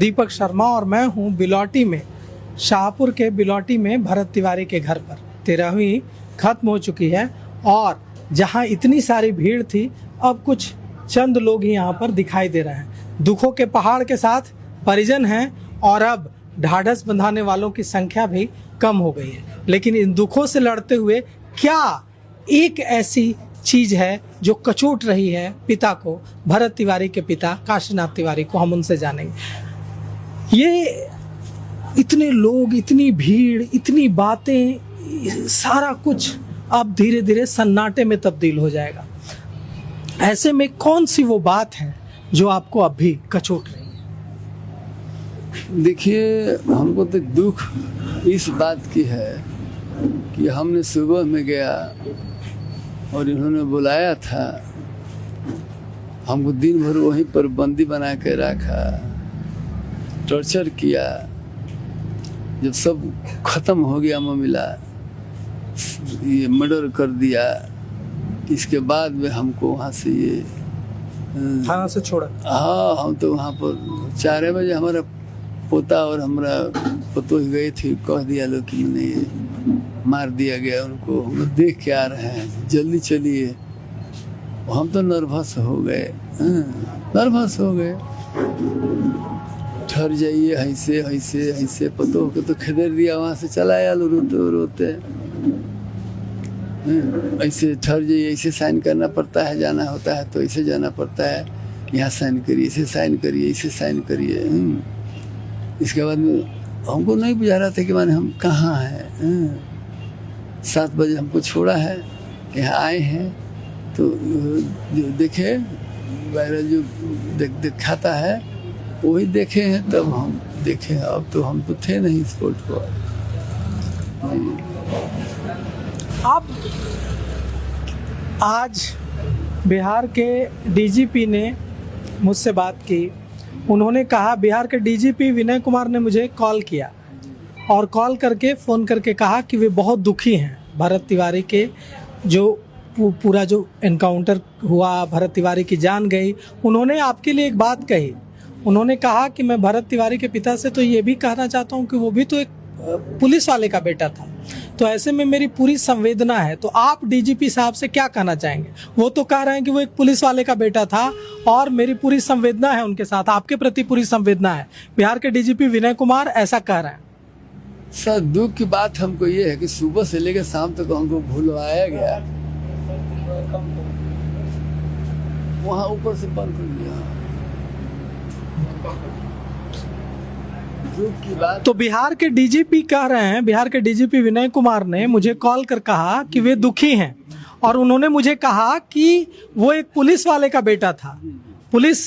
दीपक शर्मा और मैं हूँ बिलौटी में, शाहपुर के बिलौटी में भरत तिवारी के घर पर। 13वीं खत्म हो चुकी है और जहाँ इतनी सारी भीड़ थी, अब कुछ चंद लोग ही यहाँ पर दिखाई दे रहे हैं। दुखों के पहाड़ के साथ परिजन हैं और अब ढाढ़स बंधाने वालों की संख्या भी कम हो गई है। लेकिन इन दुखों से लड़ते हुए क्या एक ऐसी चीज है जो कचोट रही है पिता को, भरत तिवारी के पिता काशीनाथ तिवारी को, हम उनसे जानेंगे। ये इतने लोग, इतनी भीड़, इतनी बातें, सारा कुछ अब धीरे धीरे सन्नाटे में तब्दील हो जाएगा। ऐसे में कौन सी वो बात है जो आपको अब भी कचोट रही है? देखिए, हमको तो दुख इस बात की है कि हमने सुबह में गया और इन्होंने बुलाया था, हमको दिन भर वहीं पर बंदी बना के रखा, टॉर्चर किया। जब सब खत्म हो गया मामला, ये मर्डर कर दिया, इसके बाद में हमको वहाँ से ये थाना से छोड़ा। हाँ, हम तो वहाँ पर 4 बजे हमारा पोता और हमारा पतोह गए थे, कह दिया लोग कि नहीं, मार दिया गया उनको, हम देख के आ रहे हैं, जल्दी चलिए। हम तो नर्वस हो गए, नर्वस हो गए। ठहर जाइए, ऐसे ऐसे ऐसे पतोह को तो खदेड़ दिया, वहाँ से चला आया रोते रोते। ऐसे ठहर जाइए, ऐसे साइन करना पड़ता है, जाना होता है तो ऐसे जाना पड़ता है, यहाँ साइन करिए, ऐसे साइन करिए, ऐसे साइन करिए। इसके बाद में हमको नहीं बुझा रहा था कि माने हम कहाँ हैं। 7 बजे हमको छोड़ा है, यहाँ आए हैं तो जो देखे वायरल जो दिखाता है वही देखे हैं, तब हम देखे। अब तो हम तो थे नहीं स्पॉट पर। अब आज बिहार के डीजीपी ने मुझसे बात की। उन्होंने कहा, बिहार के डीजीपी विनय कुमार ने मुझे कॉल किया और कॉल करके फ़ोन करके कहा कि वे बहुत दुखी हैं भरत तिवारी के, जो पूरा जो एनकाउंटर हुआ, भरत तिवारी की जान गई। उन्होंने आपके लिए एक बात कही। उन्होंने कहा कि मैं भरत तिवारी के पिता से तो ये भी कहना चाहता हूँ कि वो भी तो एक पुलिस वाले का बेटा था, तो ऐसे में मेरी पूरी संवेदना है। तो आप डीजीपी साहब से क्या कहना चाहेंगे? वो तो कह रहे हैं कि वो एक पुलिस वाले का बेटा था और मेरी पूरी संवेदना है उनके साथ, आपके प्रति पूरी संवेदना है। बिहार के डीजीपी विनय कुमार ऐसा कह रहे हैं। सर, दुख की बात हमको ये है कि सुबह से लेकर शाम तक हमको भूलवाया गया, वहाँ ऊपर से बंद कर दिया। की बात तो बिहार के डीजीपी कह रहे हैं, बिहार के डीजीपी विनय कुमार ने मुझे कॉल कर कहा कि वे दुखी हैं और उन्होंने मुझे कहा कि वो एक पुलिस वाले का बेटा था, पुलिस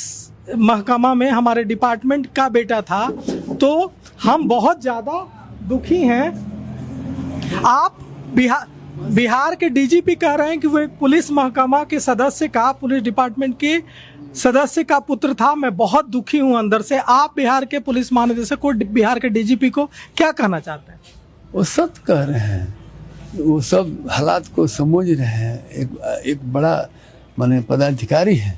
महकमा में हमारे डिपार्टमेंट का बेटा था, तो हम बहुत ज़्यादा दुखी हैं। आप बिहार के डीजीपी कह रहे हैं कि वो एक पुलिस महकमा के सदस्य का, पुलिस डिपार्टमेंट के सदस्य का पुत्र था, मैं बहुत दुखी हूं अंदर से। आप बिहार के पुलिस महानिदेशक को, बिहार के डीजीपी को क्या कहना चाहते हैं? वो सब कह रहे हैं, वो सब हालात को समझ रहे हैं। एक बड़ा माने पदाधिकारी है,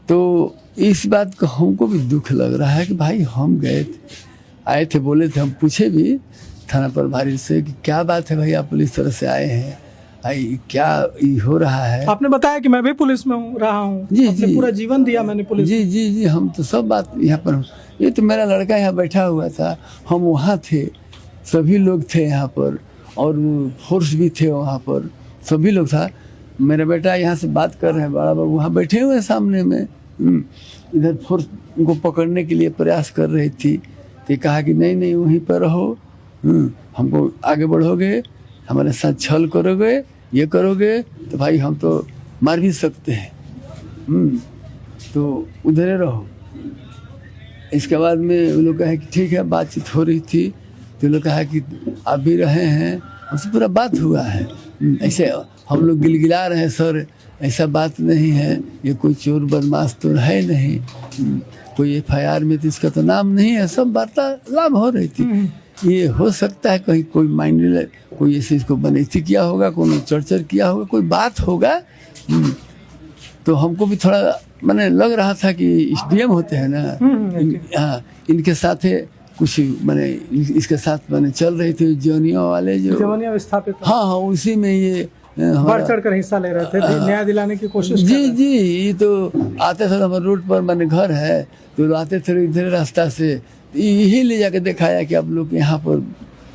तो इस बात को हमको भी दुख लग रहा है कि भाई हम गए थे, आए थे, बोले थे, हम पूछे भी थाना प्रभारी से कि क्या बात है भाई, आप पुलिस तरह से आए हैं, क्या ये हो रहा है? आपने बताया कि मैं भी पुलिस में रहा हूँ, जी जी, पूरा जीवन दिया मैंने पुलिस। जी जी जी, हम तो सब बात यहाँ पर, ये तो मेरा लड़का यहाँ बैठा हुआ था, हम वहाँ थे, सभी लोग थे यहाँ पर और फोर्स भी थे वहाँ पर, सभी लोग था। मेरा बेटा यहाँ से बात कर रहे हैं, बड़ा बाबू वहाँ बैठे हुए हैं सामने में। इधर फोर्स उनको पकड़ने के लिए प्रयास कर रही थी, तो कहा कि नहीं नहीं वहीं पर रहो, हमको आगे बढ़ोगे, हमारे साथ छल करोगे, ये करोगे तो भाई हम तो मार भी सकते हैं, तो उधर ही रहो। इसके बाद में वो लोग कहे कि ठीक है, बातचीत हो रही थी, तो लोग कहा कि आप भी रहे हैं, हमसे पूरा बात हुआ है। ऐसे हम लोग गिलगिला रहे हैं, सर ऐसा बात नहीं है, ये कोई चोर बदमाश तो है नहीं, कोई FIR में तो इसका तो नाम नहीं है। सब वार्तालाप हो रही थी। ये हो सकता है कहीं कोई माइंड, कोई ऐसे इसको बनैती किया होगा, कोई टॉर्चर किया होगा, कोई बात होगा। तो हमको भी थोड़ा मैंने लग रहा था कि एसडीएम होते हैं ना, हाँ, इनके साथ कुछ मैंने इसके साथ मैंने चल रही थी जौनियों वाले जो जवानिया विस्थापित हाँ हाँ उसी में ये बढ़ चढ़ कर हिस्सा ले रहे थे, न्याय दिलाने की कोशिश कर जी रहे थे। जी, ये तो आते थे हमारे रोड पर मैंने घर है तो आते थे इधर रास्ता से यही ले जाके दिखाया कि आप लोग यहाँ पर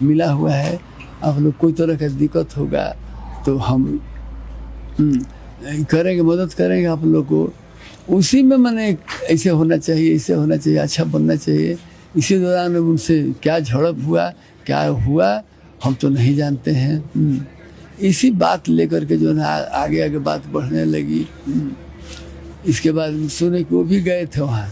मिला हुआ है, आप लोग कोई तरह का दिक्कत होगा तो हम करेंगे, मदद करेंगे आप लोग को। उसी में मैंने ऐसे होना चाहिए, ऐसे होना चाहिए, अच्छा बनना चाहिए। इसी दौरान उनसे क्या झड़प हुआ, क्या हुआ हम तो नहीं जानते हैं। इसी बात लेकर के जो है आगे आगे बात बढ़ने लगी। इसके बाद सुने कि वो भी गए थे वहाँ,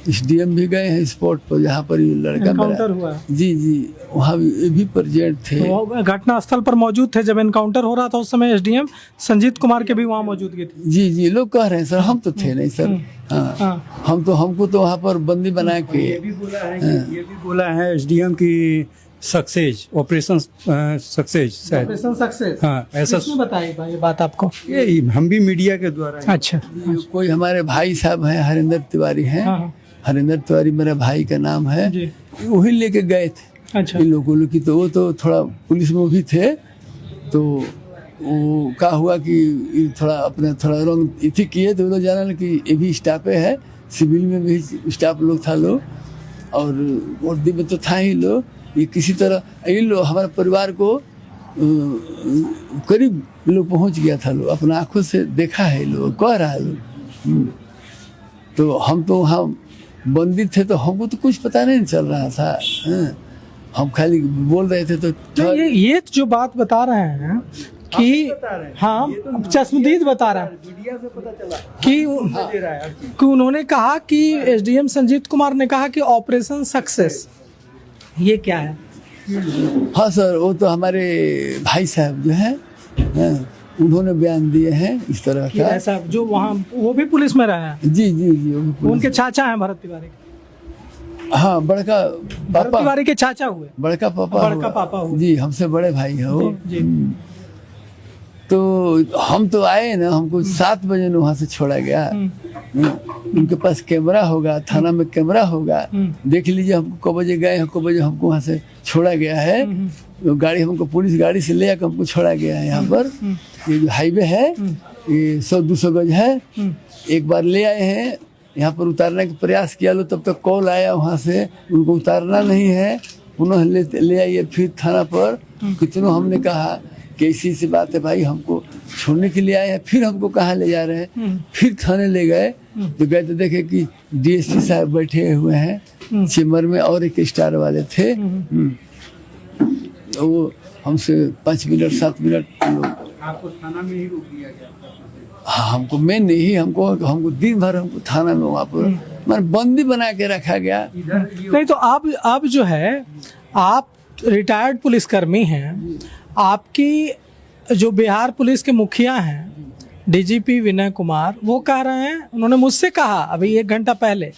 एसडीएम भी गए हैं स्पॉट पर जहाँ पर ये लड़का एनकाउंटर हुआ। जी जी, वहाँ भी प्रेजेंट थे। वो घटना स्थल पर मौजूद थे जब एनकाउंटर हो रहा था, उस समय एसडीएम संजीत कुमार के भी वहाँ मौजूदगी थी। जी जी, लोग कह रहे हैं सर, हम तो थे नहीं सर। हाँ, हमको तो वहाँ पर बंदी बना के ये भी बोला है एसडीएम की सक्सेस ऑपरेशन सक्सेस शायद। ऑपरेशन सक्सेस, हाँ ऐसा किसने बताई भाई ये बात आपको? ये हम भी मीडिया के द्वारा अच्छा, कोई हमारे भाई साहब हैं, हरिंदर तिवारी हैं। हाँ। हरिंदर तिवारी मेरा भाई का नाम है जी। वही लेके गए थे अच्छा। इन लोगों की। तो वो तो थोड़ा पुलिस में भी थे तो वो क्या हुआ कि ये थोड़ा अपने थोड़ा रंग इथी किए तो वो लोग जाना कि ये भी स्टाफे है, सिविल में भी स्टाफ लोग था लोग और वर्दी में तो था ही लोग। ये किसी तरह ये लोग हमारे परिवार को करीब लोग पहुंच गया था, लोग अपना आंखों से देखा है, लोग कह रहा है लोग। तो हम तो वहाँ बंदी थे तो हमको तो कुछ पता नहीं चल रहा था। हम खाली बोल रहे थे तो ये जो बात बता रहे हैं कि हाँ चश्मदीद बता रहा है मीडिया से पता चला कि उन्होंने कहा कि एसडीएम संजीत कुमार ने कहा कि ऑपरेशन सक्सेस, ये क्या है? हाँ सर, वो तो हमारे भाई साहब जो है उन्होंने बयान दिए हैं इस तरह कि का। ऐसा जो वहाँ वो भी पुलिस में रहा है, जी जी जी, वो भी पुलिस- उनके चाचा हैं भरत तिवारी, हाँ बड़का भरत पापा, तिवारी के चाचा हुए। बड़का पापा बड़का पापा हुए। जी, हमसे बड़े भाई है वो। जी, जी। तो हम तो आए ना, हमको 7 बजे न वहाँ से छोड़ा गया। उनके पास कैमरा होगा, थाना में कैमरा होगा, देख लीजिए हमको कब बजे गए हैं, कब बजे हमको वहाँ से छोड़ा गया है। तो गाड़ी हमको पुलिस गाड़ी से ले आकर हमको छोड़ा गया है यहाँ पर। ये जो हाईवे है ये 100-200 गज है। एक बार ले आए हैं यहाँ पर, उतारने का प्रयास किया लो, तब तक कॉल आया वहाँ से उनको उतारना नहीं है, पुनः ले आइए फिर थाना पर। कितनों हमने कहा कि ऐसी सी बात है भाई, हमको छोड़ने के लिए आए हैं, फिर हमको कहाँ ले जा रहे हैं। फिर थाने ले गए तो गए तो देखे कि डीएसपी साहब बैठे हुए हैं चेम्बर में और एक स्टार वाले थे। तो वो हमसे 5 मिनट 7 मिनट आपको थाना में ही रोक लिया गया। हाँ, हमको मेन नहीं, हमको दिन भर हमको थाना में वहाँ पर मैंने बंदी बना के रखा गया। नहीं तो आप जो है, आप रिटायर्ड पुलिसकर्मी हैं, आपकी जो बिहार पुलिस के मुखिया हैं डीजीपी विनय कुमार, वो कह रहे हैं, उन्होंने मुझसे कहा अभी 1 घंटा पहले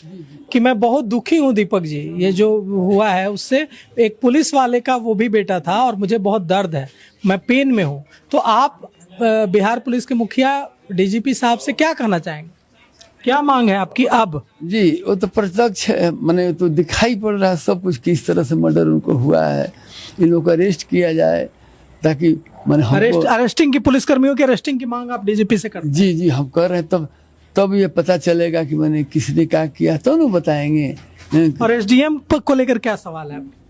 कि मैं बहुत दुखी हूँ दीपक जी, ये जो हुआ है उससे, एक पुलिस वाले का वो भी बेटा था और मुझे बहुत दर्द है, मैं पेन में हूँ। तो आप बिहार पुलिस के मुखिया डीजीपी साहब से क्या कहना चाहेंगे, क्या मांग है आपकी अब? जी, वो तो प्रत्यक्ष मैंने तो दिखाई पड़ रहा है सब कुछ, किस तरह से मर्डर उनको हुआ है। इन लोगों को अरेस्ट किया जाए ताकि मैंने अरेस्टिंग की, पुलिसकर्मियों की अरेस्टिंग की मांग आप डीजीपी से करते हैं? जी जी, हम कर रहे हैं, तब ये पता चलेगा कि मैंने किसने क्या किया तो ना बताएंगे। और एसडीएम को लेकर क्या सवाल है आपके?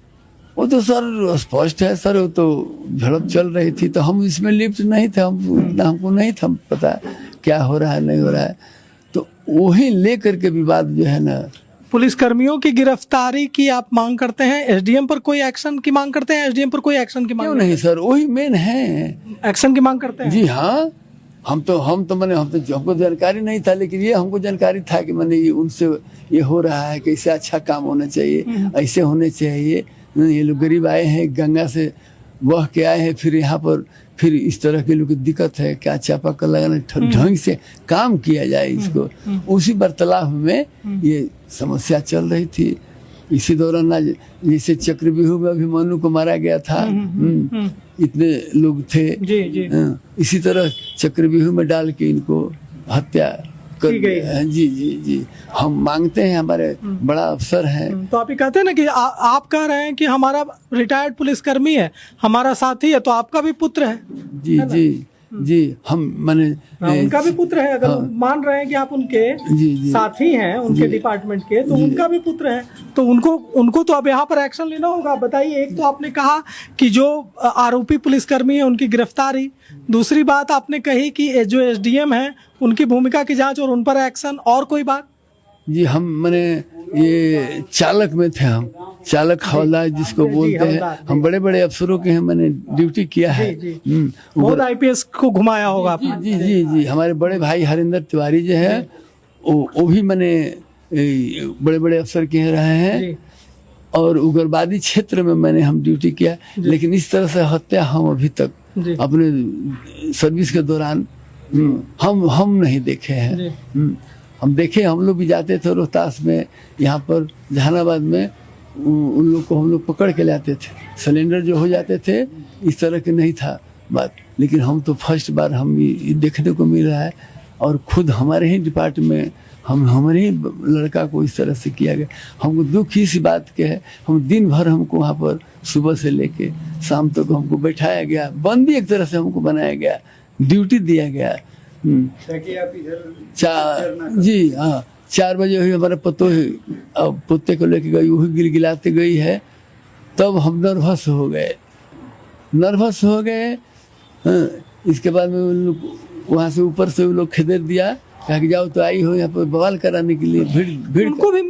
वो तो सर स्पष्ट है सर, वो तो झड़प चल रही थी तो हम इसमें लिप्त नहीं थे, हमको नहीं था पता क्या हो रहा है नहीं हो रहा है। तो वही लेकर के विवाद जो है ना, पुलिसकर्मियों की गिरफ्तारी की आप मांग करते हैं, एसडीएम पर कोई एक्शन की मांग करते हैं, एसडीएम पर कोई एक्शन की क्यों मांग नहीं सर, वही मेन है, एक्शन की मांग करते हैं? जी हाँ। हम तो हमको जानकारी नहीं था, लेकिन ये हमको जानकारी था कि मैंने ये उनसे ये हो रहा है कि इससे अच्छा काम होना चाहिए, ऐसे होने चाहिए। ये लोग गरीब आए हैं, गंगा से बह के आए हैं, फिर यहाँ पर फिर इस तरह के लोग की दिक्कत है, क्या चापाकल लगाना, ढंग से काम किया जाए इसको। उसी वार्तालाप में ये समस्या चल रही थी। इसी दौरान ना जैसे चक्रव्यूह में अभिमन्यु को मारा गया था, इतने लोग थे, जी जी। इसी तरह चक्रव्यूह में डाल के इनको हत्या की गई है। जी जी जी, हम मांगते हैं, हमारे बड़ा अफसर हैं। तो आप ये कहते हैं ना कि आप कह रहे हैं कि हमारा रिटायर्ड पुलिसकर्मी है, हमारा साथी है, तो आपका भी पुत्र है। जी जी जी, हम माने उनका भी पुत्र है। अगर मान रहे हैं कि आप उनके जी जी साथी हैं उनके डिपार्टमेंट के, तो उनका भी पुत्र है, तो उनको तो अब यहाँ पर एक्शन लेना होगा। बताइए, एक तो आपने कहा कि जो आरोपी पुलिसकर्मी है उनकी गिरफ्तारी, दूसरी बात आपने कही कि जो एसडीएम है उनकी भूमिका की जांच और उन पर एक्शन, और कोई बात? जी, हम माने ये चालक में थे, हम चालक हवलदार जिसको बोलते हैं, हम बड़े बड़े अफसरों के हैं, मैंने ड्यूटी किया है। बहुत आईपीएस को घुमाया होगा आपने। जी जी जी, हमारे बड़े भाई हरिंदर तिवारी जो है वो भी मैंने बड़े बड़े अफसर के रहे हैं, और उग्रवादी क्षेत्र में मैंने हम ड्यूटी किया, लेकिन इस तरह से हत्या हम अभी तक अपने सर्विस के दौरान हम नहीं देखे हैं। हम देखे, हम लोग भी जाते थे रोहतास में, यहाँ पर जहानाबाद में, उन लोग को हम लोग पकड़ के लाते थे। सिलेंडर जो हो जाते थे, इस तरह के नहीं था बात, लेकिन हम तो फर्स्ट बार हम ये देखने को मिल रहा है, और खुद हमारे ही डिपार्टमेंट हमारे ही लड़का को इस तरह से किया गया। हमको दुख इस बात के है, हम दिन भर हमको वहाँ पर सुबह से लेके शाम तक हमको बैठाया गया, बंदी एक तरह से हमको बनाया गया, ड्यूटी दिया गया। जी हाँ, 4 बजे हुई हमारे पोते को लेके गई, वही गिलगिलाते गई है, तब हम नर्वस हो गए। हाँ, इसके बाद में उन लोग वहाँ से ऊपर से वो लोग खदेड़ दिया, कहा कि जाओ, तो आई हो यहाँ पर बवाल कराने के लिए। भीड़ उनको भी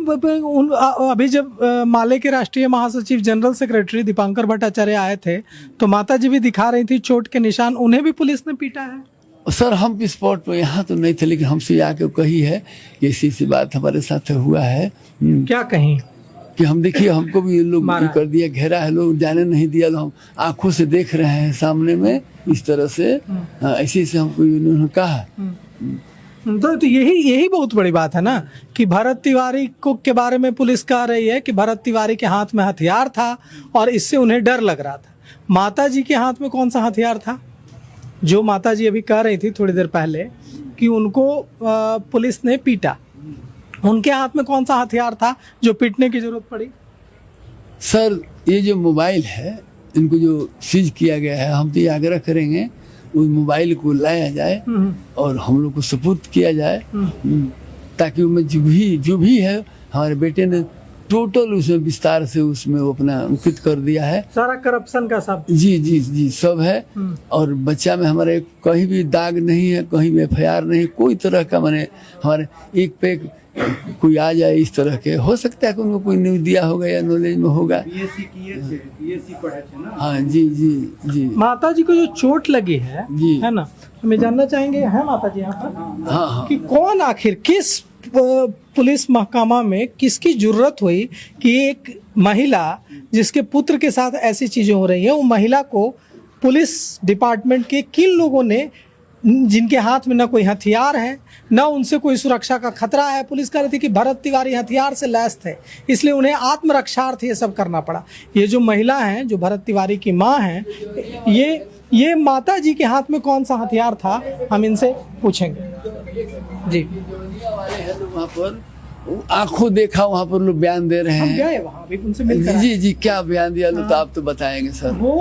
अभी जब माले के राष्ट्रीय महासचिव जनरल सेक्रेटरी दीपांकर भट्टाचार्य आए थे, तो माता जी भी दिखा रही थी चोट के निशान, उन्हें भी पुलिस ने पीटा है। सर, हम स्पॉट पर यहाँ तो नहीं थे, लेकिन हमसे आके कही है कि ऐसी बात हमारे साथ हुआ है। क्या कहीं कि हम देखिए, हमको भी ये लोग कर दिया, घेरा है, लोग जाने नहीं दिया, हम आंखों से देख रहे हैं सामने में, इस तरह से ऐसे से हमको उन्होंने कहा। तो यही बहुत बड़ी बात है ना, कि भरत तिवारी को के बारे में पुलिस कह रही है कि भरत तिवारी के हाथ में हथियार था और इससे उन्हें डर लग रहा था। माता जी के हाथ में कौन सा हथियार था? जो माता जी अभी कह रही थी थोड़ी देर पहले कि उनको पुलिस ने पीटा, उनके हाथ में कौन सा हथियार था जो पीटने की जरूरत पड़ी? सर, ये जो मोबाइल है, इनको जो सीज किया गया है, हम तो ये आग्रह करेंगे उस मोबाइल को लाया जाए और हम लोग को सपुर्द किया जाए, ताकि उनमें जो भी है, हमारे बेटे ने टोटल उसमें विस्तार से उसमें वो अपना अंकित कर दिया है, सारा करप्शन का सब। जी जी जी, सब है। और बच्चा में हमारे कहीं भी दाग नहीं है, कहीं भी एफआईआर नहीं, कोई तरह का, माने हमारे एक पे कोई आ जाए इस तरह के, हो सकता है कि उनको कोई न्यूज दिया होगा या नॉलेज में होगा। हाँ जी जी जी। माता जी को जो चोट लगी है जी, है ना, हमें जानना चाहेंगे, है माता जी यहाँ पर? हाँ, कि कौन आखिर किस पुलिस महकमा में किसकी जरूरत हुई कि एक महिला जिसके पुत्र के साथ ऐसी चीजें हो रही हैं, वो महिला को पुलिस डिपार्टमेंट के किन लोगों ने, जिनके हाथ में ना कोई हथियार है, ना उनसे कोई सुरक्षा का खतरा है, पुलिस कह रही थी कि भरत तिवारी हथियार से लैस थे, इसलिए उन्हें आत्मरक्षार्थ ये सब करना पड़ा। ये जो महिला हैं, जो भरत तिवारी की माँ हैं, ये माता जी के हाथ में कौन सा हथियार था, हम इनसे पूछेंगे। जी, वहाँ पर आंखों देखा, वहाँ पर लोग बयान दे रहे हैं, गए वहाँ भी उनसे मिलकर। जी जी, क्या बयान दिया तो आप तो बताएंगे सर। वो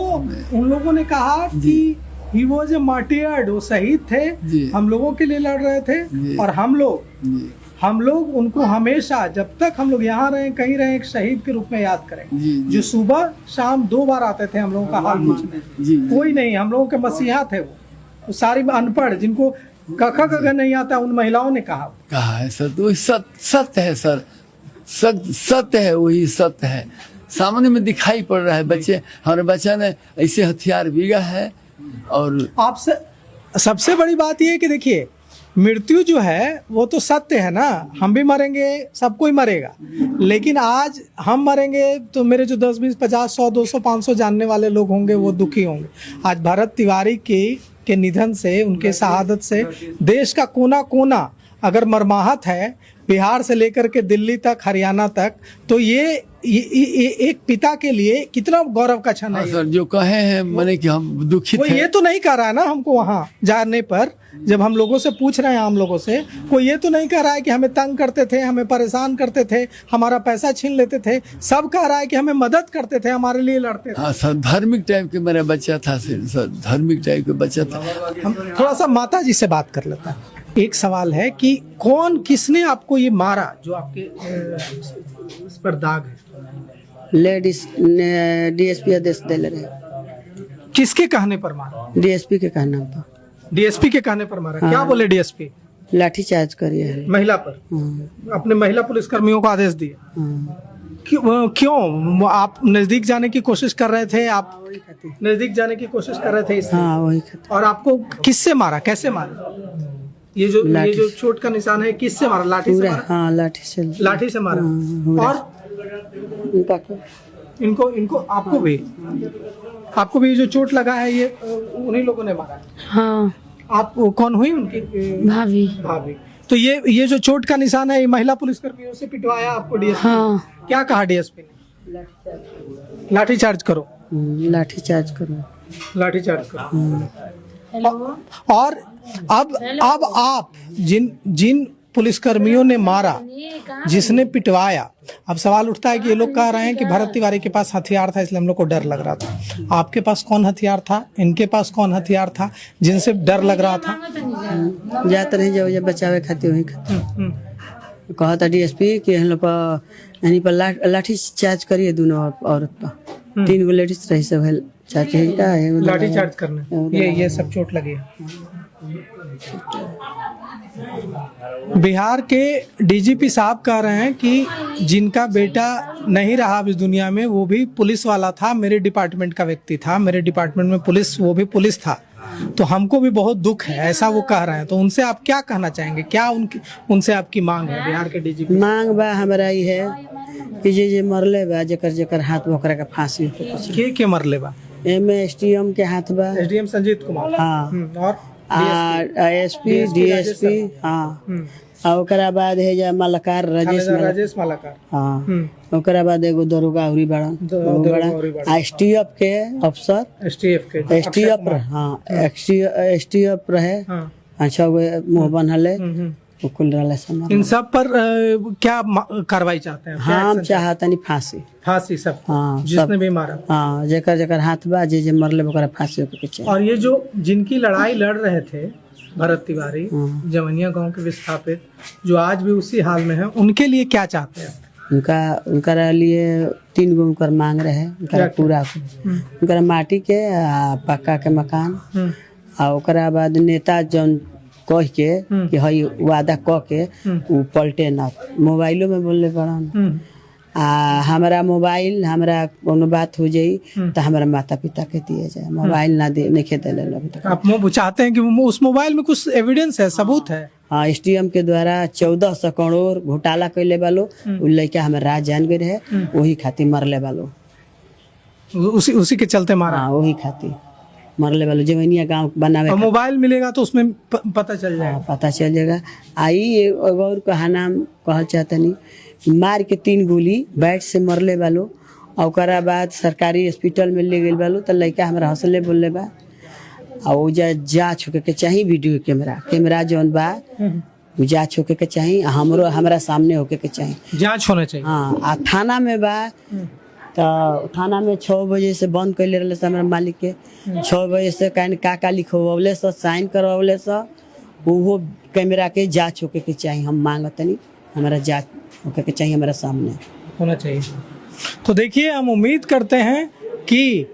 उन लोगों ने कहा कि ही वॉज ए मार्टियर्ड, वो शहीद थे, हम लोगों के लिए लड़ रहे थे, और हम लोग उनको हमेशा, जब तक हम लोग यहाँ रहे, कहीं रहे, एक शहीद के रूप में याद करें, जो सुबह शाम 2 बार आते थे हम लोगों का हाल पूछने। कोई नहीं, हम लोगों के मसीहा थे वो सारी अनपढ़, जिनको कखा कखा नहीं आता, उन महिलाओं ने कहा है सर। तो सत्य है सर, सत्य है, वही सत्य है, सामने में दिखाई पड़ रहा है। बच्चे, हमारे बच्चा ने ऐसे हथियार बीगा है। और आपसे सबसे बड़ी बात यह है कि देखिए, मृत्यु जो है वो तो सत्य है ना, हम भी मरेंगे, सब कोई मरेगा, लेकिन आज हम मरेंगे तो मेरे जो 10, 20, 50, 100, 200, 500 जानने वाले लोग होंगे वो दुखी होंगे। आज भरत तिवारी के निधन से, उनके शहादत से देश का कोना कोना अगर मरमाहत है, बिहार से लेकर के दिल्ली तक, हरियाणा तक, तो ये एक पिता के लिए कितना गौरव का क्षण हाँ है। सर, जो कहे हैं मैंने कि हम दुखित कोई हैं। ये तो नहीं कह रहा है ना हमको वहाँ जाने पर, जब हम लोगों से पूछ रहे हैं, आम लोगों से, कोई ये तो नहीं कह रहा है कि हमें तंग करते थे, हमें परेशान करते थे, हमारा पैसा छीन लेते थे। सब कह रहा है कि हमें मदद करते थे, हमारे लिए लड़ते थे। हाँ सर, धार्मिक टाइप के मेरा बच्चा था सर, धार्मिक टाइप के बच्चा था। हम थोड़ा सा माता जी से बात कर लेते हैं। एक सवाल है कि किसने आपको ये मारा जो आपके इस पर दाग है? लेडीज डीएसपी आदेश दिले रहे, किसके कहने पर मारा? डीएसपी के कहना पर डीएसपी के कहने पर मारा। क्या बोले डीएसपी? लाठीचार्ज करिए है। महिला पर? हाँ, अपने महिला पुलिसकर्मियों को आदेश दिए? हाँ। क्यों आप नजदीक जाने की कोशिश कर रहे थे? आप नजदीक जाने की कोशिश कर रहे थे इसलिए? हाँ वही खतरा। और आपको किससे मारा, कैसे मारा? ये जो चोट का निशान है, किससे मारा? लाठी से पूरा मारा? हाँ लाठी से। लाठी से मारा। हाँ, और उनका क्या? इनको आपको भी जो चोट लगा है, ये उन्हीं लोगों ने मारा है? हाँ आप कौन हुई उनकी? भाभी। भाभी। तो ये जो चोट का निशान है, ये महिला पुलिसकर्मियों से पिटवाया आपको डीएसपी? हाँ। क्या कहा डीएसपी ने? लाठीचार्ज करो, लाठीचार्ज करो। लाठीचार्ज करो। और अब आप जिन पुलिसकर्मियों ने मारा, जिसने पिटवाया, अब सवाल उठता है कि ये लोग कह रहे हैं कि भरत तिवारी के पास हथियार था, इसलिए हम लोग को डर लग रहा था। आपके पास कौन हथियार था? इनके पास कौन हथियार था जिनसे डर लग रहा था? जाते रहे जब बचावे खातिर वही खातिर कहा था डीएसपी कि हम लोग पर यानी पर लाठी चार्ज करिए दोनों औरत पर। 3 गो लेडीज रही सब है चाची का है लाठी चार्ज करने, ये सब चोट लगी है। बिहार के डीजीपी साहब कह रहे हैं कि जिनका बेटा नहीं रहा अब इस दुनिया में, वो भी पुलिस वाला था, मेरे डिपार्टमेंट का व्यक्ति था, मेरे डिपार्टमेंट में वो भी पुलिस था, तो हमको भी बहुत दुख है, ऐसा वो कह रहे हैं। तो उनसे आप क्या कहना चाहेंगे? क्या उनसे आपकी मांग है बिहार के डीजीपी? मांग बा हमारा ही है कि जे मरले बा, जेकर हाथ ओकरा के फांसी होके। के मरले बा? एमे एसडीएम के हाथ बा, एसडीएम संजीत कुमार। हाँ, और एसपी डीएसपी, हाँ, और ओकरा बाद है जा मलकार राजेश मालाकार। हाँ, ओकरा बाद एगो दरोगा उरी बड़ा एसटीएफ के अफसर, एसटीएफ हाँ एसटीएफ रहे। अच्छा वो मुँह बनहले कुल रहले समाज। इन सब पर क्या कार्रवाई चाहते हैं? हम चाहता नहीं फांसी सब, हाँ, जिसने भी मारा। हाँ, जेकर हाथ बा जे मरले ओकरा फांसी होके चाहिए। और ये जो जिनकी लड़ाई लड़ रहे थे भरत तिवारी, जवनिया गांव के विस्थापित, जो आज भी उसी हाल में है, उनके लिए क्या चाहते हैं? उनका लिए 3 गो उनकर मांग रहे, उनका पूरा उनका माटी के पक्का के मकान, और ओकरा बाद नेता जौन कह के कि हई वादा कह के उ पलटे ना। मोबाइलो में बोलले बड़न हमारा मोबाइल, हमारा कोनो बात हो जाई तो हमारा माता पिता के दिए जाए, मोबाइल ना दे नहीं खेते ले अभी तक। आप चाहते हैं कि उस मोबाइल में कुछ एविडेंस है, सबूत है? हाँ, एसडीएम के द्वारा 1400 करोड़ घोटाला कैले वालो उ लड़का हमारे राज जान गए रहे, वही खातिर मरले वालो, उसी के चलते मारा। हाँ, वही खातिर मरले वालो जवनिया गांव बनावे। मोबाइल मिलेगा तो उसमें पता चल जाएगा। हाँ, पता चल जाएगा। आई और कहा नाम कह चाहता नहीं, मार के 3 गोली बैट से मरले वालो, और ओकरा बाद सरकारी हॉस्पिटल में ले गए वालो, तो लड़का हमारा हौसले बोलले बा, और जांच होके के चाहिए, वीडियो कैमरा जौन बा जांच होके के चाहिए, हमारा सामने होके के चाहिए, जांच होना चाहिए। हाँ, आ थाना में बा तो थाना में 6 बजे से बंद कर ले रहे हमारे मालिक के, 6 बजे से का लिखवले से साइन करवले से वो कैमरा के जांच होके के चाहिए। हम मांगते नहीं, हमारा जांच होके के चाहिए, हमारा सामने होना चाहिए। तो देखिए, हम उम्मीद करते हैं कि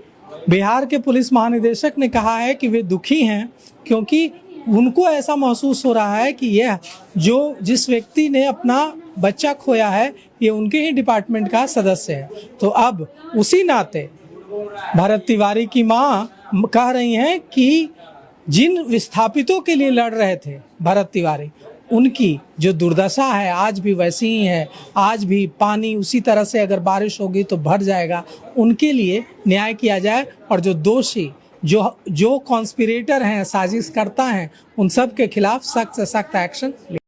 बिहार के पुलिस महानिदेशक ने कहा है कि वे दुखी हैं, क्योंकि उनको ऐसा महसूस हो रहा है कि यह जिस व्यक्ति ने अपना बच्चा खोया है, ये उनके ही डिपार्टमेंट का सदस्य है। तो अब उसी नाते भरत तिवारी की माँ कह रही हैं कि जिन विस्थापितों के लिए लड़ रहे थे भरत तिवारी, उनकी जो दुर्दशा है आज भी वैसी ही है। आज भी पानी उसी तरह से अगर बारिश होगी तो भर जाएगा। उनके लिए न्याय किया जाए, और जो दोषी जो कॉन्स्पिरेटर हैं, साजिश करता हैं, उन सब के खिलाफ सख्त से सख्त एक्शन